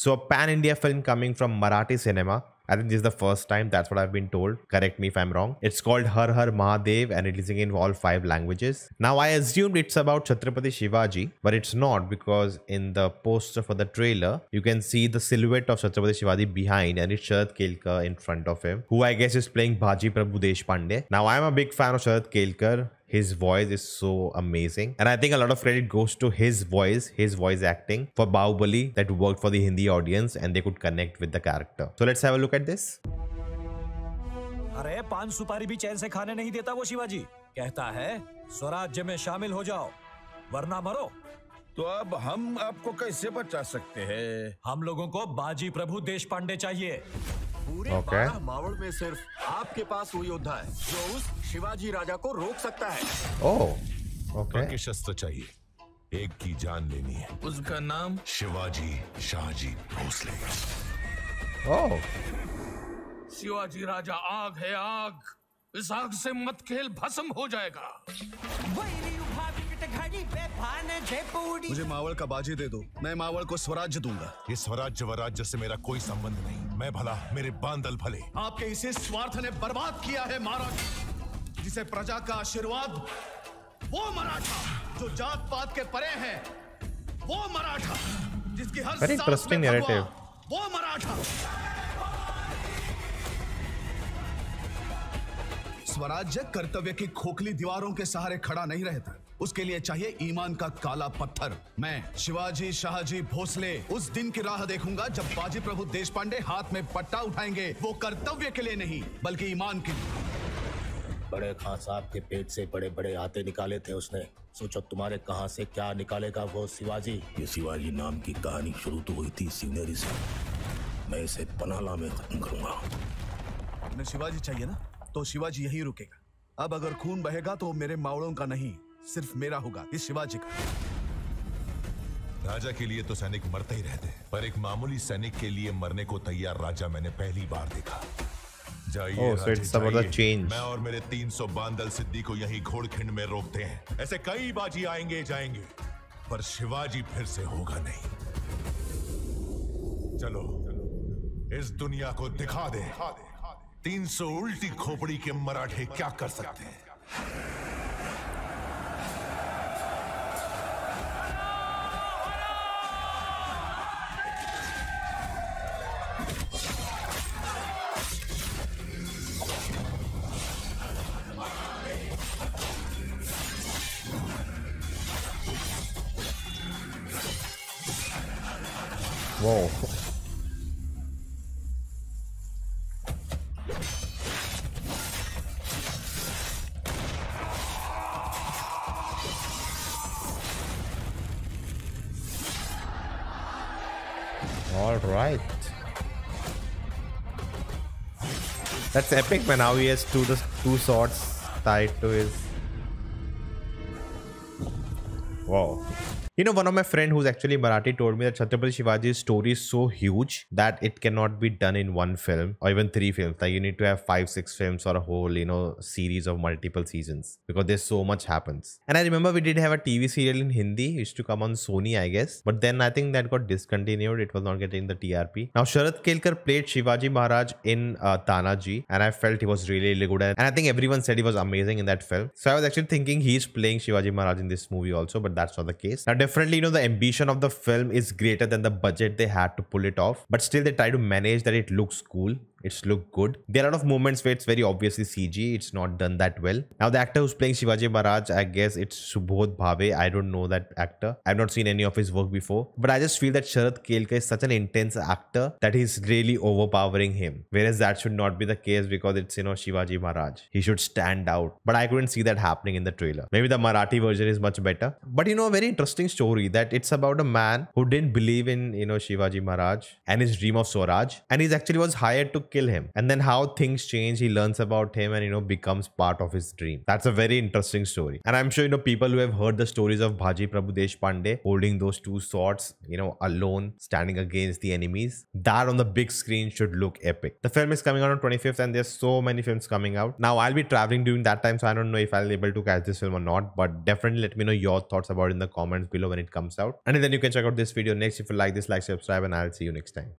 So a pan-India film coming from Marathi cinema. I think this is the first time. That's what I've been told. Correct me if I'm wrong. It's called Har Har Mahadev and it is in all 5 languages. Now I assumed it's about Chhatrapati Shivaji, but it's not, because in the poster for the trailer, you can see the silhouette of Chhatrapati Shivaji behind and it's Sharad Kelkar in front of him, who I guess is playing Bhaji Prabhu Deshpande. Now I am a big fan of Sharad Kelkar. His voice is so amazing. And I think a lot of credit goes to his voice acting for Bahubali that worked for the Hindi audience and they could connect with the character. So let's have a look at this. अरे पान सुपारी भी चैन से खाने नहीं देता वो शिवाजी। कहता है स्वराज्य में शामिल हो जाओ वरना मरो। तो अब हम आपको कैसे बचा सकते हैं? हम लोगों को बाजी प्रभु देशपांडे चाहिए। पूरे 12 मावड़ में सिर्फ आपके पास वो योद्धा है जो उस शिवाजी राजा को रोक सकता है। ओह, ओके। शस्त्र चाहिए, एक की जान लेनी है। उसका नाम शिवाजी शाहजी भोसले। ओह, शिवाजी राजा आग है, आग। इस आग से मत खेल, भस्म हो जाएगा। मुझे मावड़ का बाजी दे दो, मैं मावड़ को स्वराज्य दूंगा। ये स्वराज्य वराज्य से मेरा कोई संबंध नहीं। मैं भला, मेरे बांदल भले। आपके इसे स्वार्थ ने बर्बाद किया है महाराज। जिसे प्रजा का आशीर्वाद, वो मराठा जो जात पात के परे है, वो मराठा जिसकी हर Very interesting narrative. वो मराठा। स्वराज्य कर्तव्य की खोखली दीवारों के सहारे खड़ा नहीं रहता, उसके लिए चाहिए ईमान का काला पत्थर। मैं शिवाजी शाहजी भोसले उस दिन की राह देखूंगा जब बाजी प्रभु देशपांडे हाथ में पट्टा उठाएंगे, वो कर्तव्य के लिए नहीं बल्कि ईमान के लिए। बड़े खां साहब के पेट से बड़े बड़े आते निकाले थे उसने। सोचो तुम्हारे कहां से क्या निकालेगा वो शिवाजी। ये शिवाजी नाम की कहानी शुरू तो हुई थी सिवनेरी से, मैं इसे पनाला में खत्म करूंगा। उन्हें शिवाजी चाहिए ना, तो शिवाजी यही रुकेगा। अब अगर खून बहेगा तो मेरे मावड़ों का नहीं, सिर्फ मेरा होगा, इस शिवाजी का। राजा के लिए तो सैनिक मरते ही रहते हैं, पर एक मामूली सैनिक के लिए मरने को तैयार राजा मैंने पहली बार देखा। जाइए change. मैं और मेरे 300 बांदल सिद्धि को यही घोड़खिंड में रोकते हैं। ऐसे कई बाजी आएंगे जाएंगे, पर शिवाजी फिर से होगा नहीं। चलो इस दुनिया को दिखा दे 300 उल्टी खोपड़ी के मराठे क्या कर सकते हैं। Whoa. All right. That's epic, man. How he has two swords tied to his. Wow. You know, one of my friend who's actually Marathi told me that Chhatrapati Shivaji's story is so huge that it cannot be done in one film or even 3 films. Like you need to have 5-6 films or a whole, series of multiple seasons because there's so much happens. And I remember we did have a TV serial in Hindi. It used to come on Sony, I guess. But then I think that got discontinued. It was not getting the TRP. Now, Sharad Kelkar played Shivaji Maharaj in Tanaji and I felt he was really, really good. And I think everyone said he was amazing in that film. So I was actually thinking he's playing Shivaji Maharaj in this movie also, but that's not the case. Now, definitely, the ambition of the film is greater than the budget they had to pull it off. But still, they try to manage that it looks cool. It's look good. There are a lot of moments where it's very obviously CG. It's not done that well. Now, the actor who's playing Shivaji Maharaj, I guess it's Subodh Bhave. I don't know that actor. I've not seen any of his work before. But I just feel that Sharad Kelkar is such an intense actor that he's really overpowering him. Whereas that should not be the case because it's, Shivaji Maharaj. He should stand out. But I couldn't see that happening in the trailer. Maybe the Marathi version is much better. But, a very interesting story that it's about a man who didn't believe in, Shivaji Maharaj and his dream of Swaraj. And he actually was hired to kill him. And then how things change, he learns about him and, becomes part of his dream. That's a very interesting story. And I'm sure, people who have heard the stories of Bhaji Prabhu Deshpande holding those two swords, alone, standing against the enemies, that on the big screen should look epic. The film is coming out on 25th and there's so many films coming out. Now, I'll be traveling during that time, so I don't know if I'll be able to catch this film or not, but definitely let me know your thoughts about it in the comments below when it comes out. And then you can check out this video next. If you like this, like, subscribe, and I'll see you next time.